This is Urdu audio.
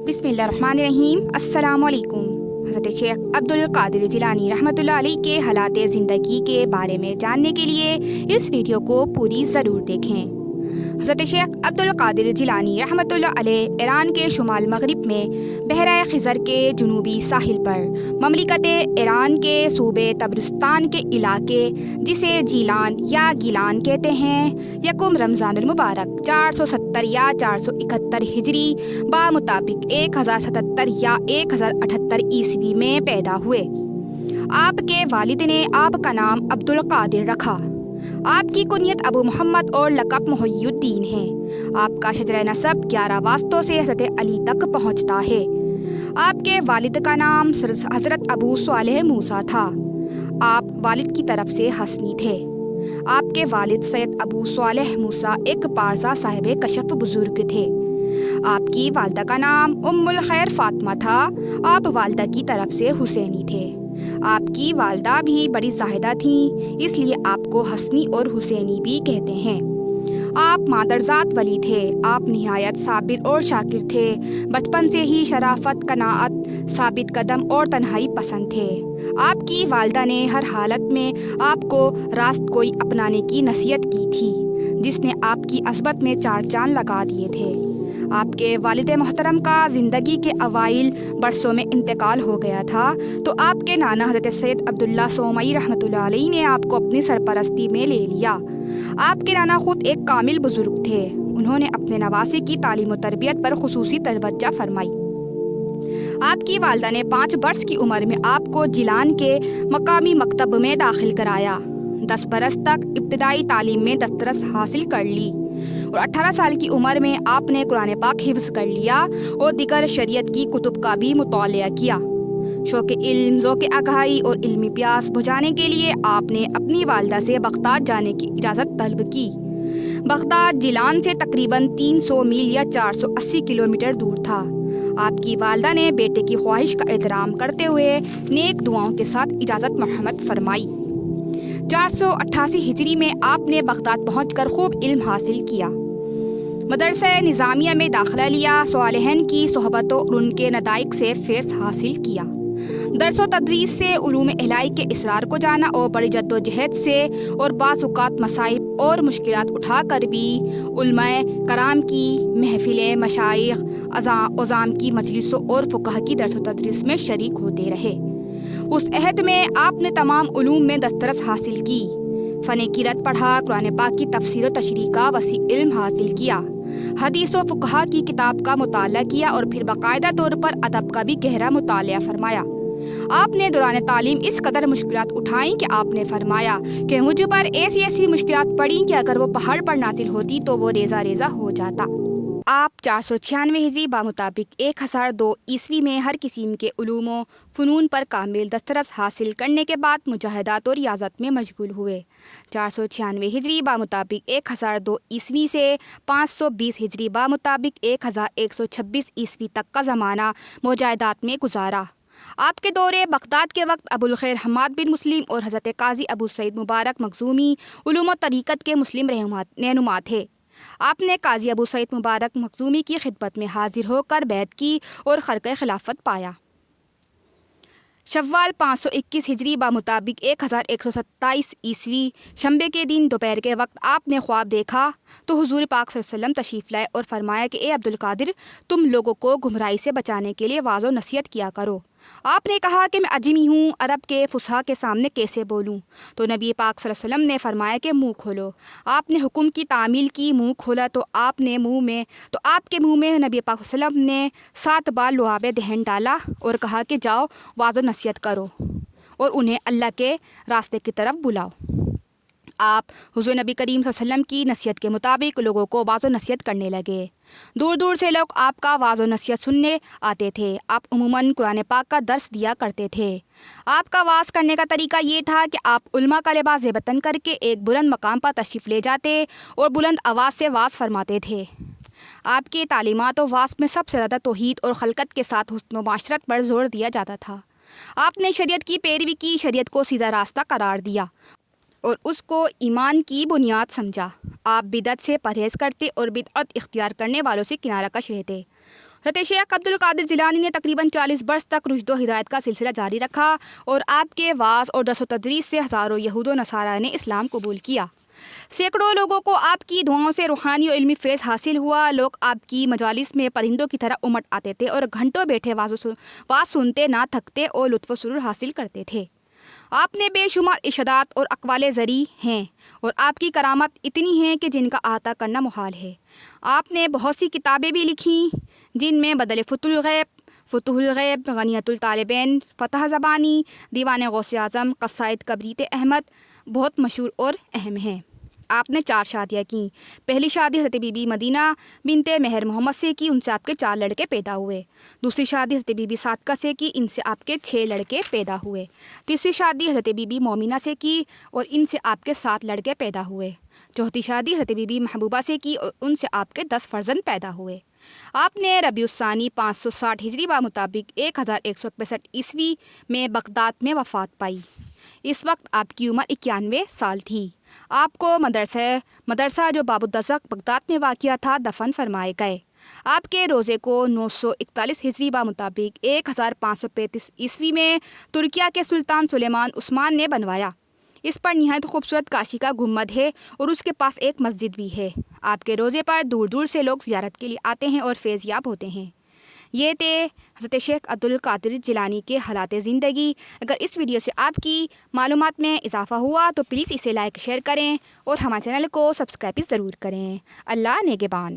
بسم اللہ الرحمن الرحیم۔ السلام علیکم۔ حضرت شیخ عبدالقادر جیلانی رحمۃ اللہ علیہ کے حالات زندگی کے بارے میں جاننے کے لیے اس ویڈیو کو پوری ضرور دیکھیں۔ حضرت شیخ عبدالقادر جیلانی رحمۃ اللہ علیہ ایران کے شمال مغرب میں بحیرہ خزر کے جنوبی ساحل پر مملکت ایران کے صوبے تبرستان کے علاقے جسے جیلان یا گیلان کہتے ہیں، یکم رمضان المبارک 470 یا 471 ہجری بمطابق 1077 یا 1078 عیسوی میں پیدا ہوئے۔ آپ کے والد نے آپ کا نام عبدالقادر رکھا۔ آپ کی کنیت ابو محمد اور لقب محی الدین ہے۔ آپ کا شجرہ نسب 11 واسطوں سے حضرت علی تک پہنچتا ہے۔ آپ کے والد کا نام حضرت ابو صالح موسیٰ تھا۔ آپ والد کی طرف سے حسنی تھے۔ آپ کے والد سید ابو صالح موسیٰ ایک پارسا صاحب کشف بزرگ تھے۔ آپ کی والدہ کا نام ام الخیر فاطمہ تھا۔ آپ والدہ کی طرف سے حسینی تھے۔ آپ کی والدہ بھی بڑی زاہدہ تھیں، اس لیے آپ کو حسنی اور حسینی بھی کہتے ہیں۔ آپ مادرزاد ولی تھے۔ آپ نہایت صابر اور شاکر تھے۔ بچپن سے ہی شرافت، قناعت، ثابت قدم اور تنہائی پسند تھے۔ آپ کی والدہ نے ہر حالت میں آپ کو راست کوئی اپنانے کی نصیحت کی تھی، جس نے آپ کی عصبت میں 4 چاند لگا دیے تھے۔ آپ کے والد محترم کا زندگی کے اوائل برسوں میں انتقال ہو گیا تھا، تو آپ کے نانا حضرت سید عبداللہ سومئی رحمۃ اللہ علیہ نے آپ کو اپنی سرپرستی میں لے لیا۔ آپ کے نانا خود ایک کامل بزرگ تھے۔ انہوں نے اپنے نواسے کی تعلیم و تربیت پر خصوصی توجہ فرمائی۔ آپ کی والدہ نے 5 برس کی عمر میں آپ کو جیلان کے مقامی مکتب میں داخل کرایا۔ 10 برس تک ابتدائی تعلیم میں دسترس حاصل کر لی اور 18 سال کی عمر میں آپ نے قرآن پاک حفظ کر لیا اور دیگر شریعت کی کتب کا بھی مطالعہ کیا۔ شوق علم، ذوق آگاہی اور علمی پیاس بجھانے کے لیے آپ نے اپنی والدہ سے بغداد جانے کی اجازت طلب کی۔ بغداد جیلان سے تقریباً 300 میل یا 480 کلومیٹر دور تھا۔ آپ کی والدہ نے بیٹے کی خواہش کا احترام کرتے ہوئے نیک دعاؤں کے ساتھ اجازت مرحمت فرمائی۔ 488 ہجری میں آپ نے بغداد پہنچ کر خوب علم حاصل کیا۔ مدرسہ نظامیہ میں داخلہ لیا، صالحین کی صحبت اور ان کے نتائج سے فیض حاصل کیا۔ درس و تدریس سے علوم الہی کے اسرار کو جانا اور بڑی جد و جہد سے اور بعض اوقات مصائب اور مشکلات اٹھا کر بھی علماء کرام کی محفلیں، مشائخ عظام کی مجلسوں اور فقہ کی درس و تدریس میں شریک ہوتے رہے۔ اس عہد میں آپ نے تمام علوم میں دسترس حاصل کی، فن قرأت پڑھا، قرآن پاک کی تفسیر و تشریح کا وسیع علم حاصل کیا، حدیث و فقہ کی کتاب کا مطالعہ کیا اور پھر باقاعدہ طور پر ادب کا بھی گہرا مطالعہ فرمایا۔ آپ نے دوران تعلیم اس قدر مشکلات اٹھائیں کہ آپ نے فرمایا کہ مجھ پر ایسی مشکلات پڑیں کہ اگر وہ پہاڑ پر نازل ہوتی تو وہ ریزہ ریزہ ہو جاتا۔ آپ 496 ہجری بمطابق 1002 عیسوی میں ہر قسم کے علوم و فنون پر کامل دسترس حاصل کرنے کے بعد مجاہدات اور ریاضت میں مشغول ہوئے۔ 496 ہجری بمطابق 1002 عیسوی سے 520 ہجری بمطابق 1126 عیسوی تک کا زمانہ مجاہدات میں گزارا۔ آپ کے دور بغداد کے وقت ابو الخیر حماد بن مسلم اور حضرت قاضی ابو سعید مبارک مخزومی علوم و طریقت کے مسلم رہنما تھے۔ آپ نے قاضی ابو سعید مبارک مخزومی کی خدمت میں حاضر ہو کر بیعت کی اور خرقہ خلافت پایا۔ شوال 521 ہجری بمطابق 1127 عیسوی شنبے کے دن دوپہر کے وقت آپ نے خواب دیکھا تو حضور پاک صلی اللہ علیہ وسلم تشریف لائے اور فرمایا کہ اے عبدالقادر، تم لوگوں کو گمراہی سے بچانے کے لیے واعظ و نصیحت کیا کرو۔ آپ نے کہا کہ میں اجمی ہوں، عرب کے فصحا کے سامنے کیسے بولوں؟ تو نبی پاک صلی اللہ علیہ وسلم نے فرمایا کہ منہ کھولو۔ آپ نے حکم کی تعمیل کی، منہ کھولا تو آپ کے منہ میں نبی پاک صلی اللہ علیہ وسلم نے 7 بار لعاب دہن ڈالا اور کہا کہ جاؤ واعظ و نصیحت کرو اور انہیں اللہ کے راستے کی طرف بلاؤ۔ آپ حضور نبی کریم صلی اللہ علیہ وسلم کی نصیحت کے مطابق لوگوں کو واعظ و نصیحت کرنے لگے۔ دور دور سے لوگ آپ کا واعظ و نصیحت سننے آتے تھے۔ آپ عموماً قرآن پاک کا درس دیا کرتے تھے۔ آپ کا واعظ کرنے کا طریقہ یہ تھا کہ آپ علماء کا لباس زیبتن کر کے ایک بلند مقام پر تشریف لے جاتے اور بلند آواز سے واعظ فرماتے تھے۔ آپ کی تعلیمات و واعظ میں سب سے زیادہ توحید اور خلقت کے ساتھ حسن و معاشرت پر زور دیا جاتا تھا۔ آپ نے شریعت کی پیروی کی، شریعت کو سیدھا راستہ قرار دیا اور اس کو ایمان کی بنیاد سمجھا۔ آپ بدعت سے پرہیز کرتے اور بدعت اختیار کرنے والوں سے کنارہ کش رہتے۔ حضرت شیخ عبد القادر جیلانی نے تقریباً 40 برس تک رشد و ہدایت کا سلسلہ جاری رکھا اور آپ کے وعظ اور درس و تدریس سے ہزاروں یہود و نصارہ نے اسلام قبول کیا۔ سینکڑوں لوگوں کو آپ کی دعاؤں سے روحانی و علمی فیض حاصل ہوا۔ لوگ آپ کی مجالس میں پرندوں کی طرح امٹ آتے تھے اور گھنٹوں بیٹھے واعظ سنتے نہ تھکتے اور لطف و سرور حاصل کرتے تھے۔ آپ نے بے شمار ارشادات اور اقوال زری ہیں اور آپ کی کرامت اتنی ہیں کہ جن کا احاطہ کرنا محال ہے۔ آپ نے بہت سی کتابیں بھی لکھیں جن میں بدل فتح الغیب، غنیۃ الطالبین، فتح زبانی، دیوان غوث اعظم، قصائد کبریت احمد بہت مشہور اور اہم ہیں۔ آپ نے 4 شادیاں کیں۔ پہلی شادی حضرت بی بی مدینہ بنت مہر محمد سے کی، ان سے آپ کے 4 لڑکے پیدا ہوئے۔ دوسری شادی حضرت بی بی صادقہ سے کی، ان سے آپ کے 6 لڑکے پیدا ہوئے۔ تیسری شادی حضرت بی بی مومنہ سے کی اور ان سے آپ کے 7 لڑکے پیدا ہوئے۔ چوتھی شادی حضرت بی بی محبوبہ سے کی اور ان سے آپ کے 10 فرزند پیدا ہوئے۔ آپ نے ربیع الثانی 560 ہجری بمطابق 1165 عیسوی میں بغداد میں وفات پائی۔ اس وقت آپ کی عمر 91 سال تھی۔ آپ کو مدرسہ جو باب الدزق بغداد میں واقع تھا دفن فرمائے گئے۔ آپ کے روزے کو 941 ہجری بمطابق 1535 عیسوی میں ترکیہ کے سلطان سلیمان عثمان نے بنوایا۔ اس پر نہایت خوبصورت کاشی کا گنبد ہے اور اس کے پاس ایک مسجد بھی ہے۔ آپ کے روزے پر دور دور سے لوگ زیارت کے لیے آتے ہیں اور فیض یاب ہوتے ہیں۔ یہ تھے حضرت شیخ عبد القادر جیلانی کے حالات زندگی۔ اگر اس ویڈیو سے آپ کی معلومات میں اضافہ ہوا تو پلیز اسے لائک شیئر کریں اور ہمارے چینل کو سبسکرائب ضرور کریں۔ اللہ نگہبان۔